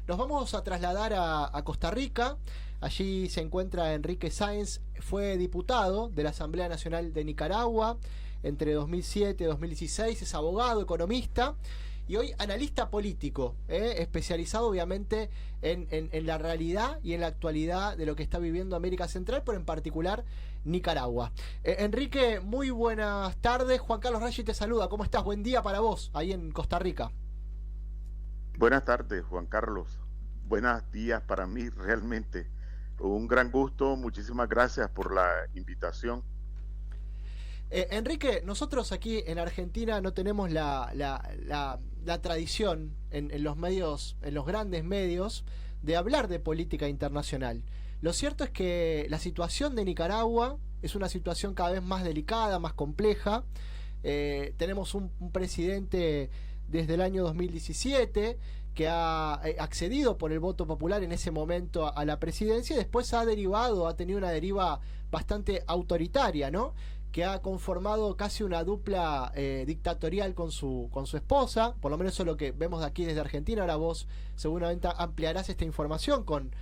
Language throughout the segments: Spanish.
Nos vamos a trasladar a Costa Rica. Allí se encuentra Enrique Sáenz, fue diputado de la Asamblea Nacional de Nicaragua entre 2007 y 2016, es abogado, economista y hoy analista político, especializado obviamente en la realidad y en la actualidad de lo que está viviendo América Central, pero en particular Nicaragua. Enrique, muy buenas tardes. Juan Carlos Raggi te saluda. ¿Cómo estás? Buen día para vos, ahí en Costa Rica. Buenas tardes, Juan Carlos. Buenos días para mí, realmente. Un gran gusto, muchísimas gracias por la invitación. Enrique, nosotros aquí en Argentina no tenemos la tradición en los medios, en los grandes medios, de hablar de política internacional. Lo cierto es que la situación de Nicaragua es una situación cada vez más delicada, más compleja. Tenemos un presidente desde el año 2017 que ha accedido por el voto popular en ese momento a la presidencia y después ha tenido una deriva bastante autoritaria, ¿no? Que ha conformado casi una dupla dictatorial con su esposa, por lo menos eso es lo que vemos de aquí desde Argentina. Ahora vos seguramente ampliarás esta información con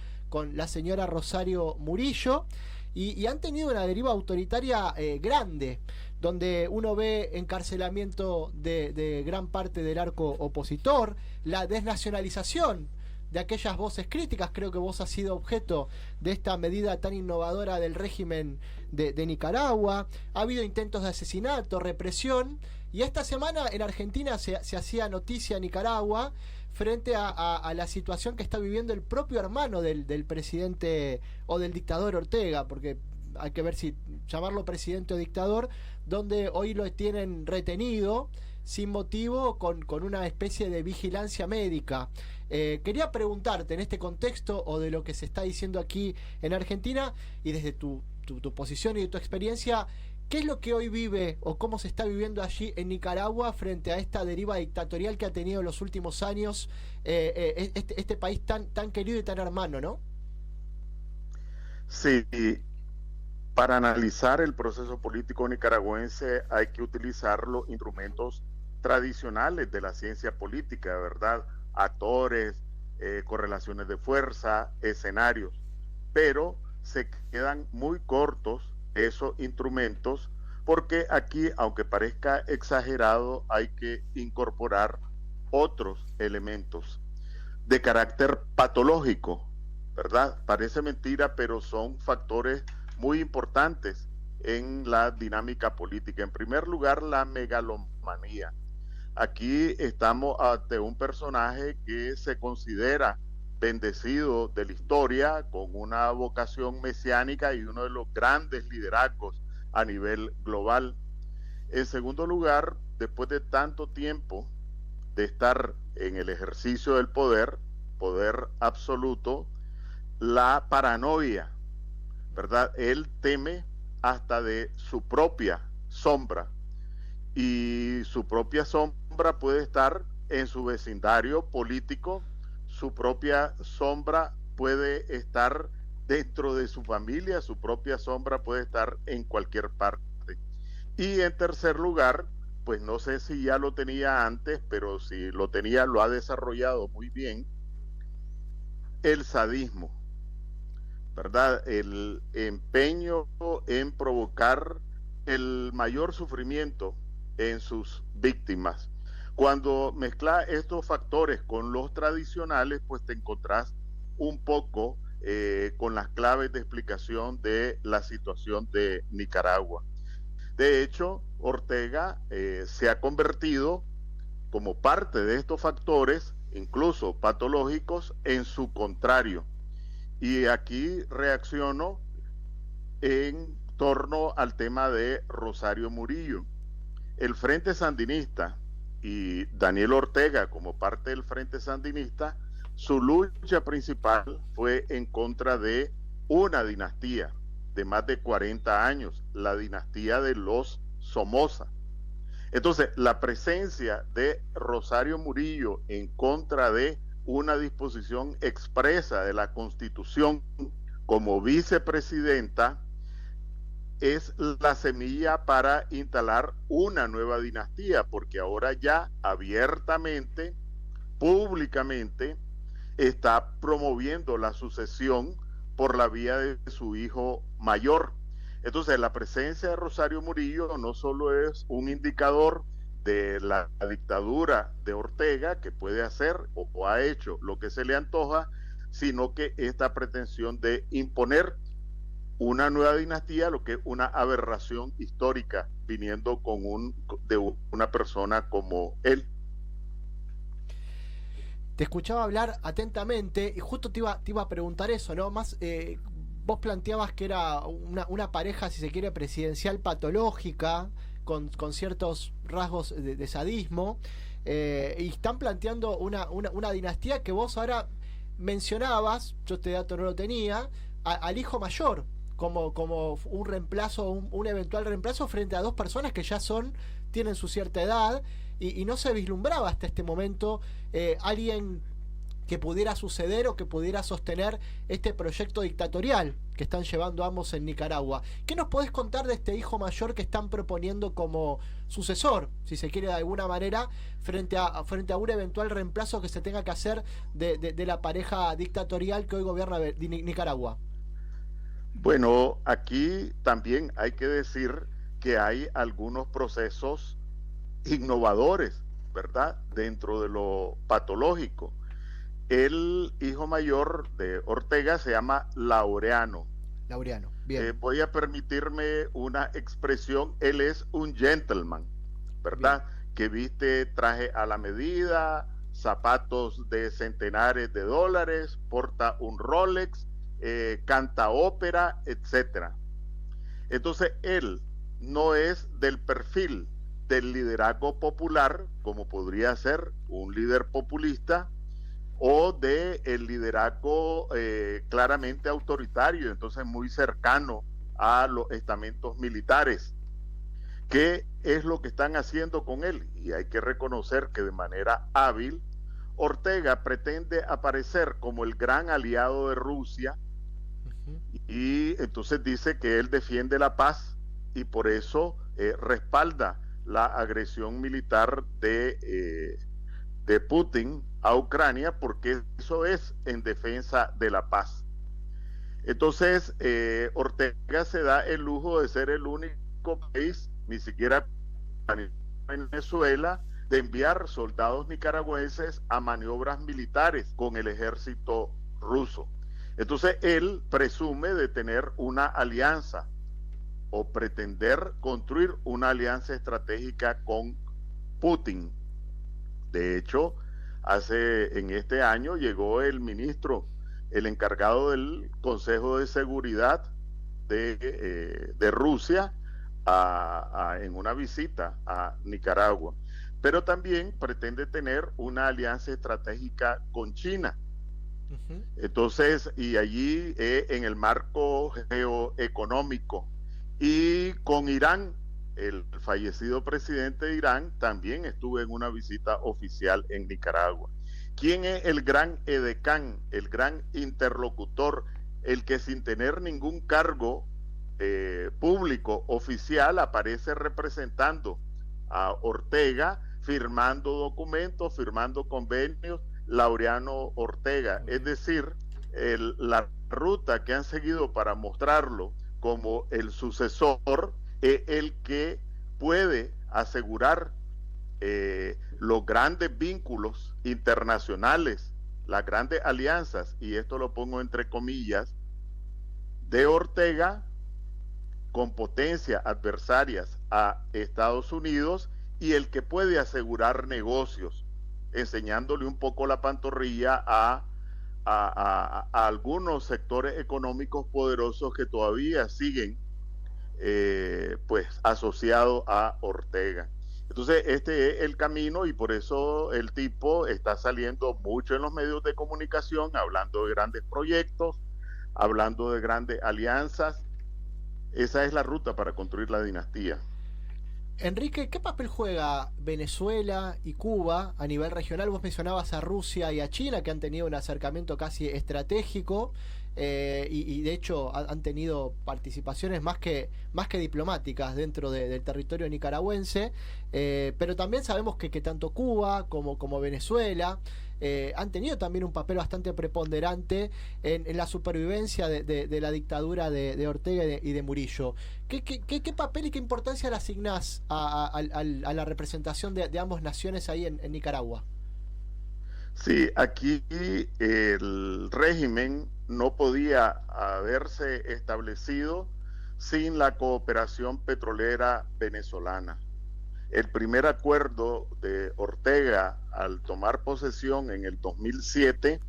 la señora Rosario Murillo, y han tenido una deriva autoritaria grande, donde uno ve encarcelamiento de gran parte del arco opositor, la desnacionalización de aquellas voces críticas. Creo que vos has sido objeto de esta medida tan innovadora del régimen de Nicaragua. Ha habido intentos de asesinato, represión, y esta semana en Argentina se hacía noticia Nicaragua frente a la situación que está viviendo el propio hermano del presidente o del dictador Ortega, porque hay que ver si llamarlo presidente o dictador, donde hoy lo tienen retenido sin motivo con una especie de vigilancia médica. Quería preguntarte en este contexto o de lo que se está diciendo aquí en Argentina y desde tu posición y tu experiencia, ¿qué es lo que hoy vive o cómo se está viviendo allí en Nicaragua frente a esta deriva dictatorial que ha tenido en los últimos años este país tan querido y tan hermano, ¿no? Sí, para analizar el proceso político nicaragüense hay que utilizar los instrumentos tradicionales de la ciencia política, ¿verdad? Actores, correlaciones de fuerza, escenarios, pero se quedan muy cortos esos instrumentos porque aquí, aunque parezca exagerado, hay que incorporar otros elementos de carácter patológico, ¿verdad? Parece mentira, pero son factores muy importantes en la dinámica política. En primer lugar, la megalomanía. Aquí estamos ante un personaje que se considera bendecido de la historia, con una vocación mesiánica y uno de los grandes liderazgos a nivel global. En segundo lugar, después de tanto tiempo de estar en el ejercicio del poder absoluto, la paranoia, ¿verdad? Él teme hasta de su propia sombra, y su propia sombra puede estar en su vecindario político, su propia sombra puede estar dentro de su familia, su propia sombra puede estar en cualquier parte. Y en tercer lugar, pues no sé si ya lo tenía antes, pero si lo tenía, lo ha desarrollado muy bien, el sadismo, ¿verdad? El empeño en provocar el mayor sufrimiento en sus víctimas. Cuando mezclas estos factores con los tradicionales, pues te encontrás un poco con las claves de explicación de la situación de Nicaragua. De hecho, Ortega se ha convertido como parte de estos factores, incluso patológicos, en su contrario. Y aquí reacciono en torno al tema de Rosario Murillo. El Frente Sandinista y Daniel Ortega como parte del Frente Sandinista, su lucha principal fue en contra de una dinastía de más de 40 años, la dinastía de los Somoza. Entonces, la presencia de Rosario Murillo en contra de una disposición expresa de la Constitución como vicepresidenta es la semilla para instalar una nueva dinastía, porque ahora ya abiertamente, públicamente, está promoviendo la sucesión por la vía de su hijo mayor. Entonces, la presencia de Rosario Murillo no solo es un indicador de la dictadura de Ortega, que puede hacer o ha hecho lo que se le antoja, sino que esta pretensión de imponer una nueva dinastía, lo que es una aberración histórica, viniendo de una persona como él. Te escuchaba hablar atentamente y justo te iba a preguntar eso, ¿no? Más, vos planteabas que era una pareja, si se quiere, presidencial patológica, con ciertos rasgos de sadismo, y están planteando una dinastía que vos ahora mencionabas, yo este dato no lo tenía, al hijo mayor, como un reemplazo, un eventual reemplazo frente a dos personas que ya tienen su cierta edad, y no se vislumbraba hasta este momento alguien que pudiera suceder o que pudiera sostener este proyecto dictatorial que están llevando ambos en Nicaragua. ¿Qué nos podés contar de este hijo mayor que están proponiendo como sucesor, si se quiere de alguna manera, frente a un eventual reemplazo que se tenga que hacer de la pareja dictatorial que hoy gobierna Nicaragua? Bueno, aquí también hay que decir que hay algunos procesos innovadores, ¿verdad?, dentro de lo patológico. El hijo mayor de Ortega se llama Laureano. Laureano, bien. Voy a permitirme una expresión, él es un gentleman, ¿verdad? Bien. Que viste traje a la medida, zapatos de centenares de dólares, porta un Rolex, canta ópera, etcétera. Entonces él no es del perfil del liderazgo popular, como podría ser un líder populista, o de el liderazgo claramente autoritario, entonces muy cercano a los estamentos militares. ¿Qué es lo que están haciendo con él? Y hay que reconocer que de manera hábil, Ortega pretende aparecer como el gran aliado de Rusia, y entonces dice que él defiende la paz y por eso respalda la agresión militar de Putin a Ucrania, porque eso es en defensa de la paz. Entonces, Ortega se da el lujo de ser el único país, ni siquiera Venezuela, de enviar soldados nicaragüenses a maniobras militares con el ejército ruso. Entonces, él presume de tener una alianza o pretender construir una alianza estratégica con Putin. De hecho, en este año llegó el ministro, el encargado del Consejo de Seguridad de Rusia en una visita a Nicaragua. Pero también pretende tener una alianza estratégica con China. Entonces, y allí en el marco geoeconómico, y con Irán, el fallecido presidente de Irán también estuvo en una visita oficial en Nicaragua. ¿Quién es el gran edecán, el gran interlocutor, el que sin tener ningún cargo público oficial aparece representando a Ortega, firmando documentos, firmando convenios? Laureano Ortega. Es decir, la ruta que han seguido para mostrarlo como el sucesor es el que puede asegurar los grandes vínculos internacionales, las grandes alianzas, y esto lo pongo entre comillas, de Ortega con potencias adversarias a Estados Unidos, y el que puede asegurar negocios, enseñándole un poco la pantorrilla a algunos sectores económicos poderosos que todavía siguen pues asociados a Ortega. Entonces este es el camino, y por eso el tipo está saliendo mucho en los medios de comunicación, hablando de grandes proyectos, hablando de grandes alianzas. Esa es la ruta para construir la dinastía. Enrique, ¿qué papel juega Venezuela y Cuba a nivel regional? Vos mencionabas a Rusia y a China, que han tenido un acercamiento casi estratégico. y de hecho han tenido participaciones más que diplomáticas dentro del territorio nicaragüense, pero también sabemos que tanto Cuba como Venezuela han tenido también un papel bastante preponderante en la supervivencia de la dictadura de Ortega y de Murillo. ¿Qué papel y qué importancia le asignás a la representación de ambas naciones ahí en Nicaragua? Sí, aquí el régimen no podía haberse establecido sin la cooperación petrolera venezolana. El primer acuerdo de Ortega al tomar posesión en el 2007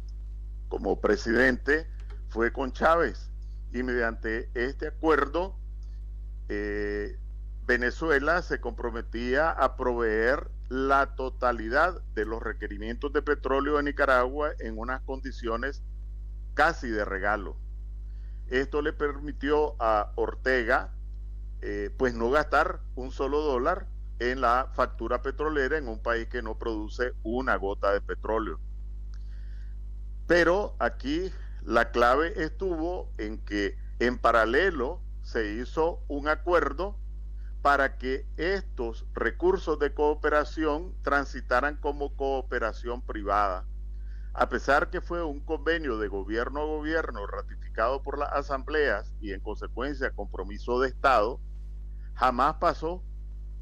como presidente fue con Chávez, y mediante este acuerdo Venezuela se comprometía a proveer la totalidad de los requerimientos de petróleo de Nicaragua en unas condiciones casi de regalo. Esto le permitió a Ortega pues no gastar un solo dólar en la factura petrolera en un país que no produce una gota de petróleo. Pero aquí la clave estuvo en que en paralelo se hizo un acuerdo para que estos recursos de cooperación transitaran como cooperación privada. A pesar que fue un convenio de gobierno a gobierno ratificado por las asambleas y en consecuencia compromiso de Estado, jamás pasó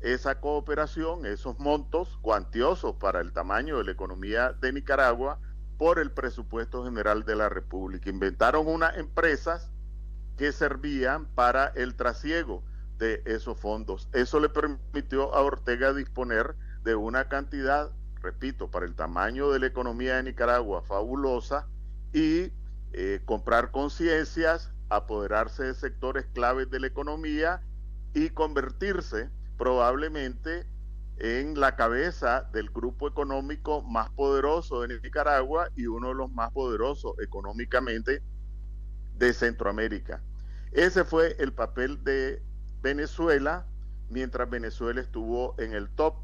esa cooperación, esos montos cuantiosos para el tamaño de la economía de Nicaragua por el presupuesto general de la República. Inventaron unas empresas que servían para el trasiego de esos fondos. Eso le permitió a Ortega disponer de una cantidad, repito, para el tamaño de la economía de Nicaragua, fabulosa, y comprar conciencias, apoderarse de sectores claves de la economía y convertirse probablemente en la cabeza del grupo económico más poderoso de Nicaragua y uno de los más poderosos económicamente de Centroamérica. Ese fue el papel de Venezuela mientras Venezuela estuvo en el top.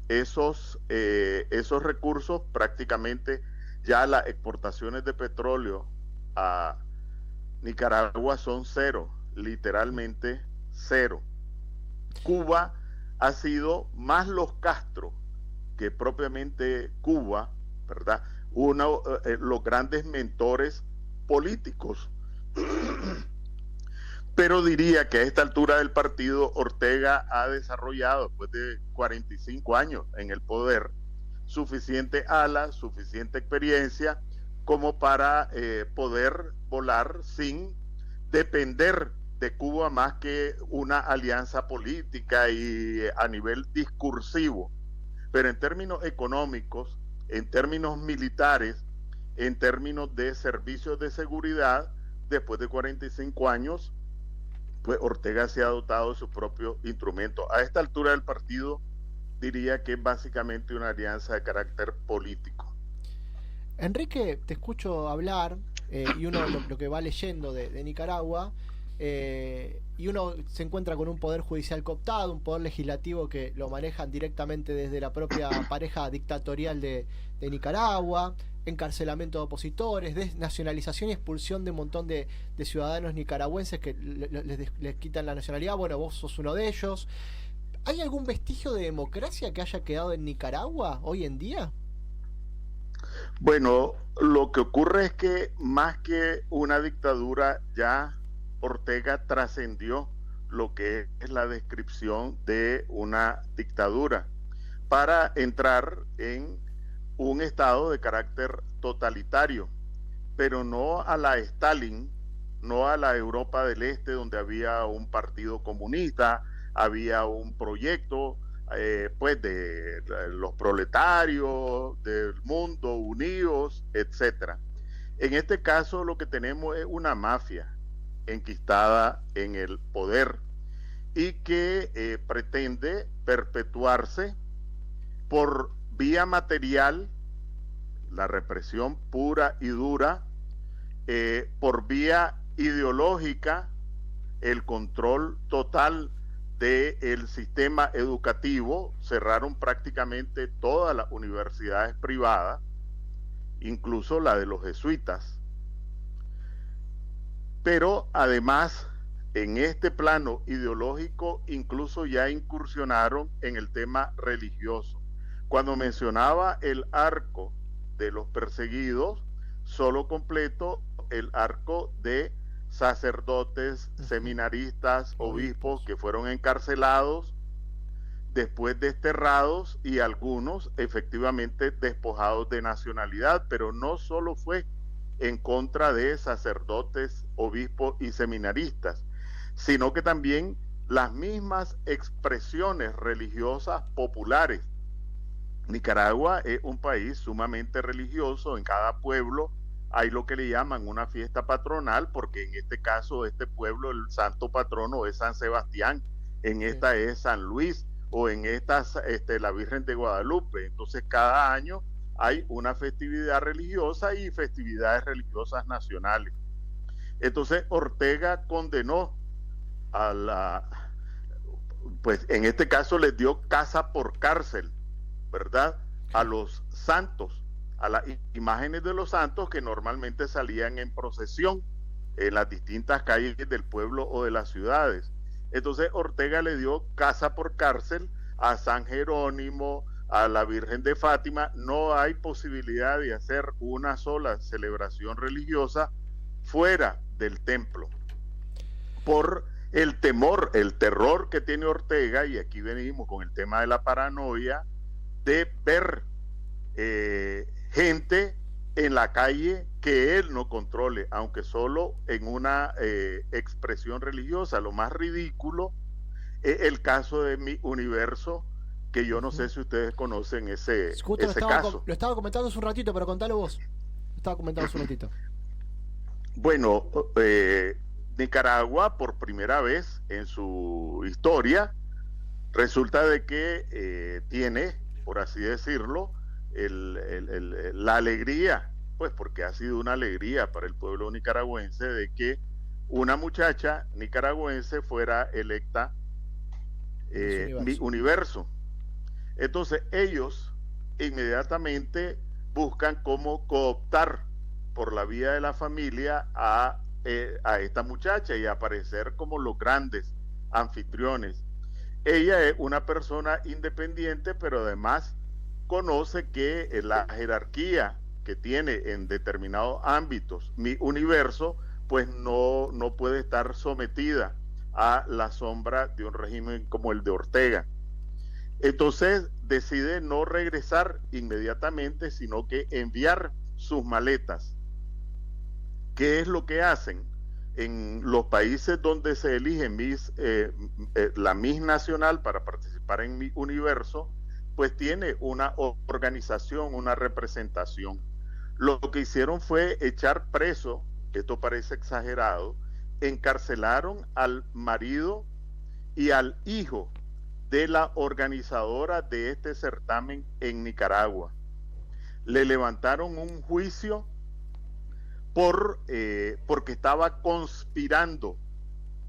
Esos recursos, prácticamente ya las exportaciones de petróleo a Nicaragua son cero, literalmente cero. Cuba ha sido más los Castro que propiamente Cuba, ¿verdad? Los grandes mentores políticos. Pero diría que a esta altura del partido Ortega ha desarrollado, después de 45 años en el poder, suficiente ala, suficiente experiencia como para poder volar sin depender de Cuba más que una alianza política y a nivel discursivo. Pero en términos económicos, en términos militares, en términos de servicios de seguridad, después de 45 años, pues Ortega se ha dotado de su propio instrumento. A esta altura del partido diría que es básicamente una alianza de carácter político. Enrique, te escucho hablar y uno lo que va leyendo de Nicaragua, y uno se encuentra con un poder judicial cooptado, un poder legislativo que lo manejan directamente desde la propia pareja dictatorial de Nicaragua, encarcelamiento de opositores, desnacionalización y expulsión de un montón de ciudadanos nicaragüenses que les quitan la nacionalidad. Bueno, vos sos uno de ellos. ¿Hay algún vestigio de democracia que haya quedado en Nicaragua hoy en día? Bueno, lo que ocurre es que más que una dictadura, ya Ortega trascendió lo que es la descripción de una dictadura para entrar en un estado de carácter totalitario, pero no a la Stalin, no a la Europa del Este, donde había un partido comunista, había un proyecto pues de los proletarios del mundo unidos, etcétera. En este caso lo que tenemos es una mafia enquistada en el poder y que pretende perpetuarse por vía material, la represión pura y dura, por vía ideológica, el control total del sistema educativo. Cerraron prácticamente todas las universidades privadas, incluso la de los jesuitas. Pero además, en este plano ideológico, incluso ya incursionaron en el tema religioso. Cuando mencionaba el arco de los perseguidos, solo completo el arco de sacerdotes, seminaristas, obispos que fueron encarcelados, después desterrados y algunos efectivamente despojados de nacionalidad, pero no solo fue en contra de sacerdotes, obispos y seminaristas, sino que también las mismas expresiones religiosas populares. Nicaragua es un país sumamente religioso. En cada pueblo hay lo que le llaman una fiesta patronal, porque en este caso, este pueblo, el santo patrono es San Sebastián, en esta es San Luis, o en esta la Virgen de Guadalupe. Entonces cada año hay una festividad religiosa y festividades religiosas nacionales. Entonces Ortega condenó a pues en este caso les dio casa por cárcel, ¿verdad? A los santos, a las imágenes de los santos que normalmente salían en procesión en las distintas calles del pueblo o de las ciudades. Entonces Ortega le dio casa por cárcel a San Jerónimo, a la Virgen de Fátima. No hay posibilidad de hacer una sola celebración religiosa fuera del templo, por el temor, el terror que tiene Ortega, y aquí venimos con el tema de la paranoia, de ver gente en la calle que él no controle, aunque solo en una expresión religiosa. Lo más ridículo es el caso de Mi Universo, que yo no sé si ustedes conocen ese caso. Lo estaba comentando hace un ratito, pero contalo vos. Lo estaba comentando hace un ratito. Bueno, Nicaragua, por primera vez en su historia, resulta de que tiene, por así decirlo, la alegría, pues porque ha sido una alegría para el pueblo nicaragüense, de que una muchacha nicaragüense fuera electa Mi Universo. Entonces ellos inmediatamente buscan cómo cooptar por la vía de la familia a esta muchacha y aparecer como los grandes anfitriones. Ella es una persona independiente, pero además conoce que la jerarquía que tiene en determinados ámbitos Mi Universo, pues no puede estar sometida a la sombra de un régimen como el de Ortega. Entonces decide no regresar inmediatamente, sino que enviar sus maletas. ¿Qué es lo que hacen? En los países donde se elige la Miss Nacional para participar en Mi Universo, pues tiene una organización, una representación. Lo que hicieron fue echar preso, esto parece exagerado, encarcelaron al marido y al hijo de la organizadora de este certamen en Nicaragua. Le levantaron un juicio porque estaba conspirando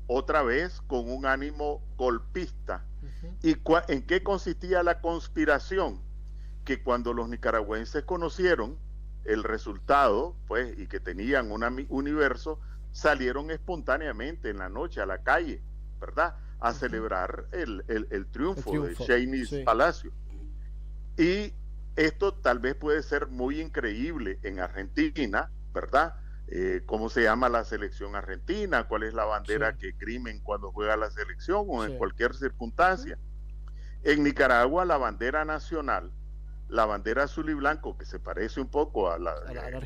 otra vez con un ánimo golpista. ¿Y en qué consistía la conspiración? Que cuando los nicaragüenses conocieron el resultado, pues, y que tenían un universo, salieron espontáneamente en la noche a la calle, ¿verdad?, a celebrar el triunfo de Sheinis Palacio. Y esto tal vez puede ser muy increíble en Argentina, ¿verdad? ¿Cómo se llama la selección argentina? ¿Cuál es la bandera que crimen cuando juega la selección o en cualquier circunstancia? En Nicaragua, la bandera nacional, la bandera azul y blanco, que se parece un poco a la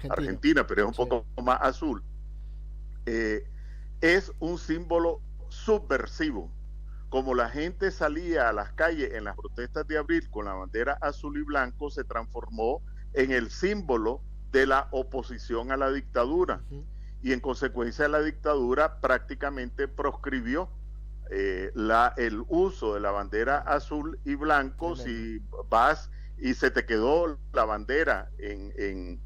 Argentina, pero es un poco más azul, es un símbolo subversivo. Como la gente salía a las calles en las protestas de abril con la bandera azul y blanco, se transformó en el símbolo de la oposición a la dictadura. Y en consecuencia la dictadura prácticamente proscribió el uso de la bandera azul y blanco. Si vas y se te quedó la bandera en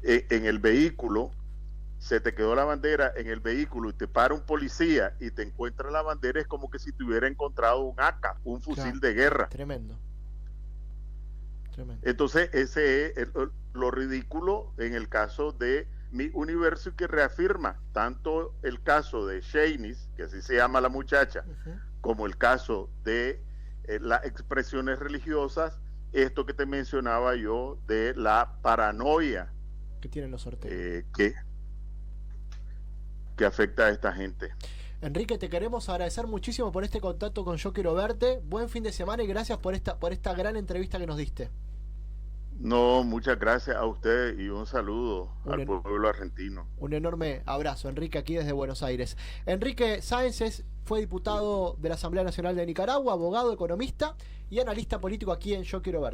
el vehículo, se te quedó la bandera en el vehículo y te para un policía y te encuentra la bandera, es como que si te hubiera encontrado un AK, un fusil de guerra. Tremendo. Entonces ese es lo ridículo en el caso de mi universo y que reafirma tanto el caso de Sheinis, que así se llama la muchacha, como el caso de las expresiones religiosas, esto que te mencionaba yo de la paranoia que tienen los sorteos, que afecta a esta gente. Enrique, te queremos agradecer muchísimo por este contacto con Yo Quiero Verte. Buen fin de semana y gracias por esta gran entrevista que nos diste. No, muchas gracias a usted y un saludo al pueblo argentino. Un enorme abrazo, Enrique, aquí desde Buenos Aires. Enrique Sáenz fue diputado de la Asamblea Nacional de Nicaragua, abogado, economista y analista político aquí en Yo Quiero Verte.